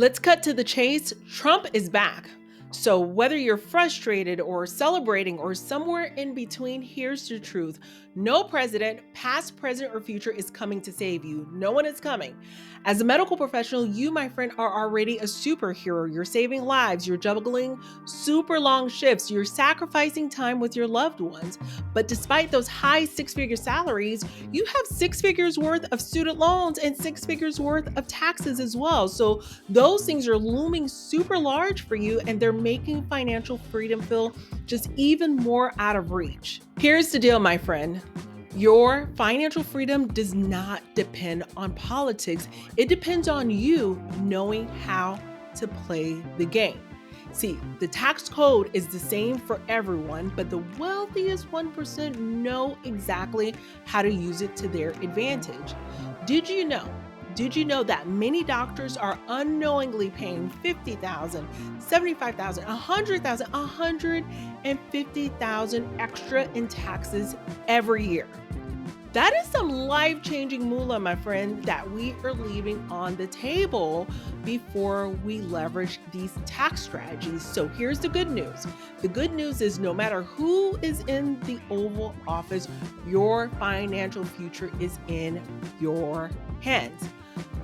Let's cut to the chase. Trump is back. So, whether you're frustrated or celebrating or somewhere in between, here's the truth. No president, past, present, or future, is coming to save you. No one is coming. As a medical professional, you, my friend, are already a superhero. You're saving lives, you're juggling super long shifts, you're sacrificing time with your loved ones. But despite those high six-figure salaries, you have six figures worth of student loans and six figures worth of taxes as well. So, those things are looming super large for you, and they're making financial freedom feel just even more out of reach. Here's the deal, my friend. Your financial freedom does not depend on politics. It depends on you knowing how to play the game. See, the tax code is the same for everyone, but the wealthiest 1% know exactly how to use it to their advantage. Did you know? Did you know that many doctors are unknowingly paying $50,000, $75,000, $100,000, $150,000 extra in taxes every year? That is some life-changing moolah, my friend, that we are leaving on the table before we leverage these tax strategies. So here's the good news. The good news is no matter who is in the Oval Office, your financial future is in your hands.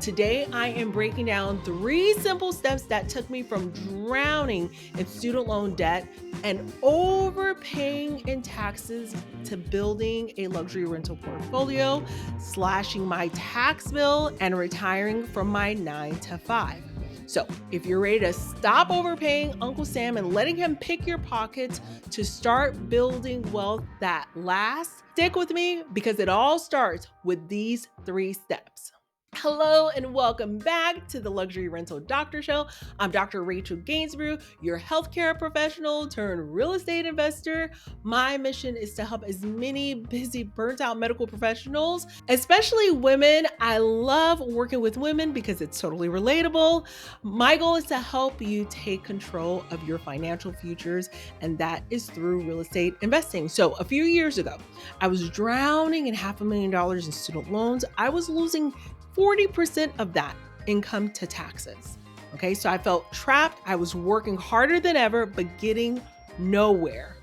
Today, I am breaking down 3 simple steps that took me from drowning in student loan debt and overpaying in taxes to building a luxury rental portfolio, slashing my tax bill, and retiring from my 9 to 5. So, if you're ready to stop overpaying Uncle Sam and letting him pick your pockets to start building wealth that lasts, stick with me because it all starts with these 3 steps. Hello and welcome back to the Luxury Rental Doctor Show. I'm Dr. Rachel Gainsborough, your healthcare professional turned real estate investor. My mission is to help as many busy, burnt out medical professionals, especially women. I love working with women because it's totally relatable. My goal is to help you take control of your financial futures, and that is through real estate investing. So a few years ago, I was drowning in $500,000 in student loans. I was losing 40% of that income to taxes. Okay, so I felt trapped. I was working harder than ever, but getting nowhere.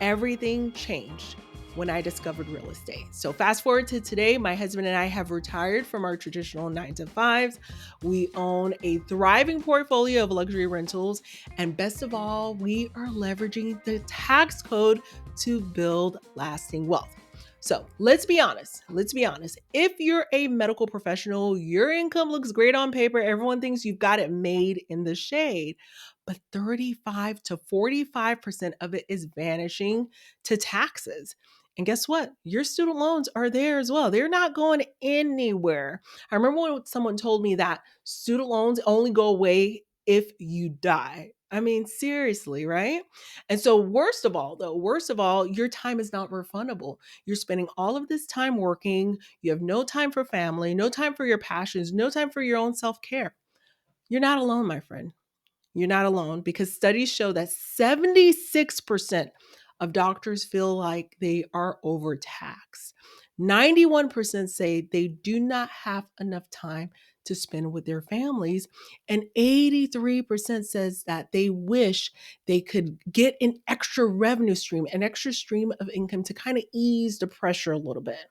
Everything changed when I discovered real estate. So fast forward to today, my husband and I have retired from our traditional 9 to 5s. We own a thriving portfolio of luxury rentals. And best of all, we are leveraging the tax code to build lasting wealth. So let's be honest. If you're a medical professional, your income looks great on paper. Everyone thinks you've got it made in the shade, but 35 to 45% of it is vanishing to taxes. And guess what? Your student loans are there as well. They're not going anywhere. I remember when someone told me that student loans only go away if you die. I mean, seriously, right? And so, worst of all, your time is not refundable. You're spending all of this time working. You have no time for family, no time for your passions, no time for your own self care. You're not alone, my friend. You're not alone because studies show that 76% of doctors feel like they are overtaxed. 91% say they do not have enough time to spend with their families, and 83% says that they wish they could get an extra revenue stream, an extra stream of income to kind of ease the pressure a little bit.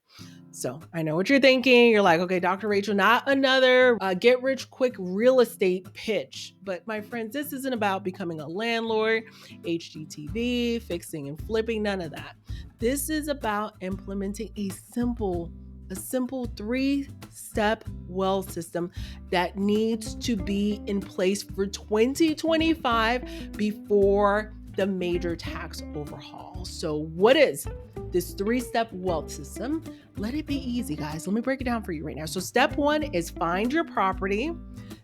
So I know what you're thinking. You're like, okay, Dr. Rachel, not another get rich quick real estate pitch. But my friends, this isn't about becoming a landlord, HGTV, fixing and flipping, none of that. This is about implementing a simple 3-step wealth system that needs to be in place for 2025 before the major tax overhaul. So what is this 3-step wealth system? Let it be easy, guys. Let me break it down for you right now. So step 1 is find your property.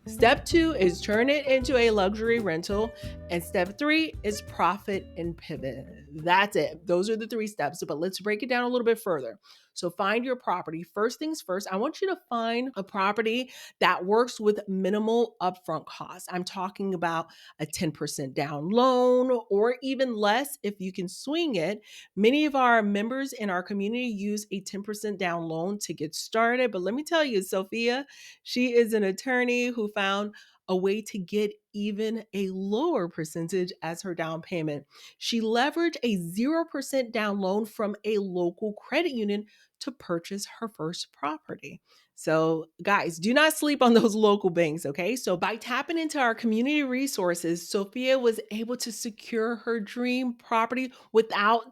Step 2 is turn it into a luxury rental. And step 3 is profit and pivot. That's it. Those are the 3 steps. But let's break it down a little bit further. So find your property. First things first, I want you to find a property that works with minimal upfront costs. I'm talking about a 10% down loan or even less if you can swing it. Many of our members in our community use a 10% down loan to get started. But let me tell you, Sophia, she is an attorney who found a way to get even a lower percentage as her down payment. She leveraged a 0% down loan from a local credit union to purchase her first property. So, guys, do not sleep on those local banks, okay? So, by tapping into our community resources, Sophia was able to secure her dream property without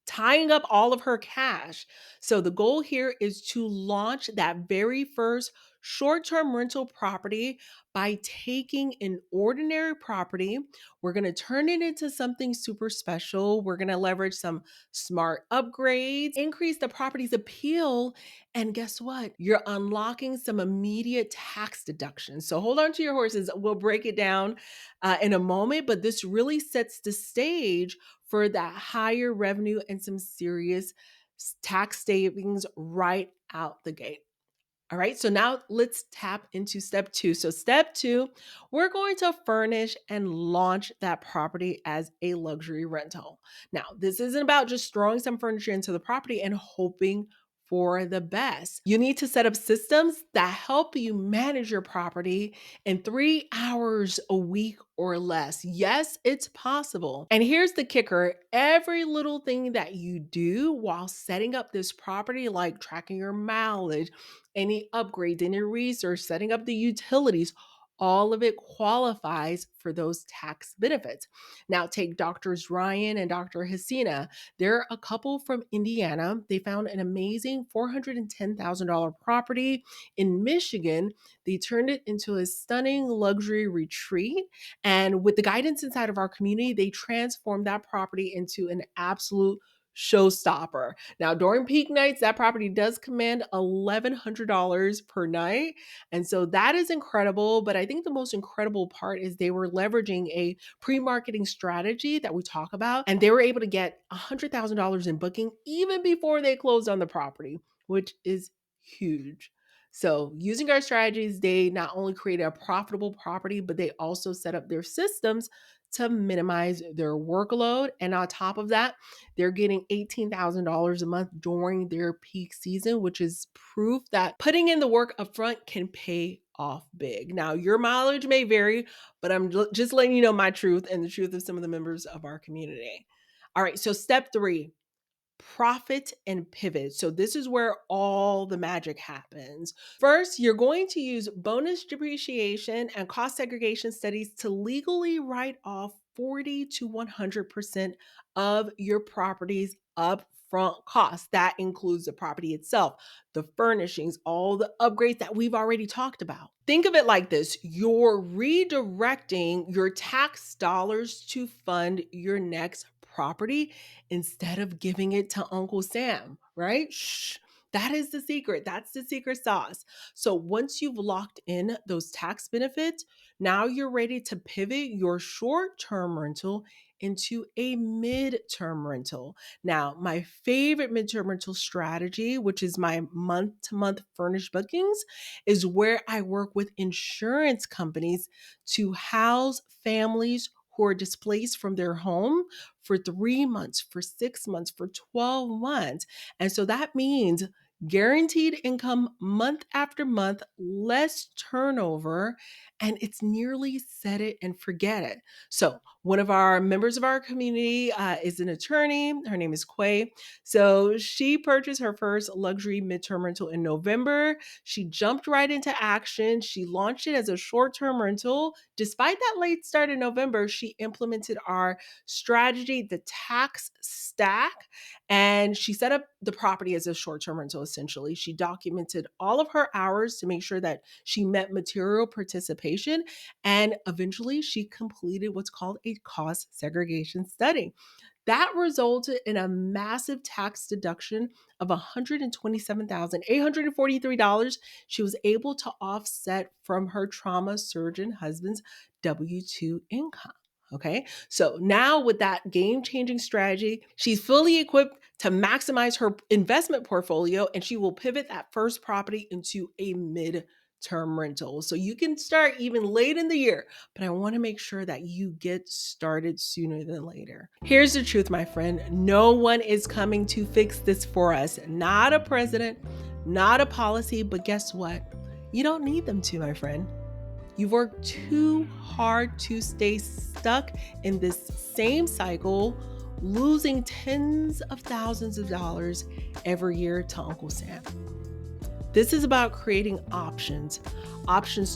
tying up all of her cash. So, the goal here is to launch that very first short term rental property by taking an ordinary property. We're going to turn it into something super special. We're going to leverage some smart upgrades, increase the property's appeal, and guess what? You're unlocking some immediate tax deductions. So hold on to your horses. We'll break it down in a moment, but this really sets the stage for that higher revenue and some serious tax savings right out the gate. All right, so now let's tap into step two. So, step two, we're going to furnish and launch that property as a luxury rental. Now, this isn't about just throwing some furniture into the property and hoping for the best. You need to set up systems that help you manage your property in 3 hours a week or less. Yes, it's possible. And here's the kicker: every little thing that you do while setting up this property, like tracking your mileage, any upgrades, any research, setting up the utilities, all of it qualifies for those tax benefits. Now, take Doctors Ryan and Dr. Hasina. They're a couple from Indiana. They found an amazing $410,000 property in Michigan. They turned it into a stunning luxury retreat. And with the guidance inside of our community, they transformed that property into an absolute showstopper. Now, during peak nights, that property does command $1,100 per night. And so that is incredible. But I think the most incredible part is they were leveraging a pre marketing strategy that we talk about, and they were able to get $100,000 in booking even before they closed on the property, which is huge. So, using our strategies, they not only created a profitable property, but they also set up their systems to minimize their workload. And on top of that, they're getting $18,000 a month during their peak season, which is proof that putting in the work upfront can pay off big. Now, your mileage may vary, but I'm just letting you know my truth and the truth of some of the members of our community. All right, so step three, profit and pivot. So this is where all the magic happens. First, you're going to use bonus depreciation and cost segregation studies to legally write off 40 to 100% of your property's upfront costs. That includes the property itself, the furnishings, all the upgrades that we've already talked about. Think of it like this: you're redirecting your tax dollars to fund your next property instead of giving it to Uncle Sam, right? Shh. That is the secret. That's the secret sauce. So once you've locked in those tax benefits, now you're ready to pivot your short term rental into a mid-term rental. Now, my favorite mid-term rental strategy, which is my month-to-month furnished bookings, is where I work with insurance companies to house families who are displaced from their home for 3 months, for 6 months, for 12 months. And so that means guaranteed income month after month, less turnover, and it's nearly set it and forget it. So, one of our members of our community is an attorney. Her name is Quay. So, she purchased her first luxury midterm rental in November. She jumped right into action. She launched it as a short term rental. Despite that late start in November, she implemented our strategy, the tax stack, and she set up the property as a short term rental essentially. She documented all of her hours to make sure that she met material participation. And eventually, she completed what's called a cost segregation study. That resulted in a massive tax deduction of $127,843 she was able to offset from her trauma surgeon husband's W 2 income. Okay, so now with that game changing strategy, she's fully equipped to maximize her investment portfolio, and she will pivot that first property into a mid term rental. So you can start even late in the year, but I want to make sure that you get started sooner than later. Here's the truth, my friend: no one is coming to fix this for us. Not a president, not a policy, but guess what? You don't need them to, my friend. You've worked too hard to stay stuck in this same cycle, losing tens of thousands of dollars every year to Uncle Sam. This is about creating options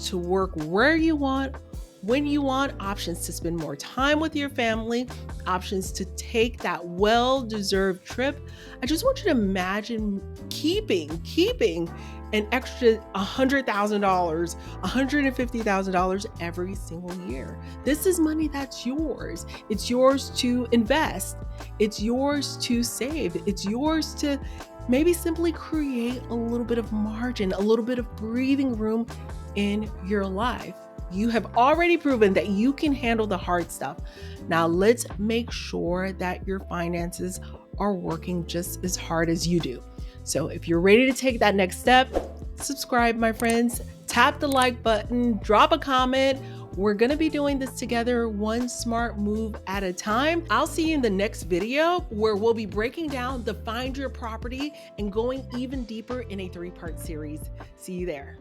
to work where you want, when you want, options to spend more time with your family, options to take that well-deserved trip. I just want you to imagine keeping an extra $100,000, $150,000 every single year. This is money that's yours. It's yours to invest. It's yours to save. It's yours to maybe simply create a little bit of margin, a little bit of breathing room in your life. You have already proven that you can handle the hard stuff. Now let's make sure that your finances are working just as hard as you do. So if you're ready to take that next step, subscribe, my friends, tap the like button, drop a comment. We're going to be doing this together, one smart move at a time. I'll see you in the next video where we'll be breaking down the Find Your Property and going even deeper in a 3-part series. See you there.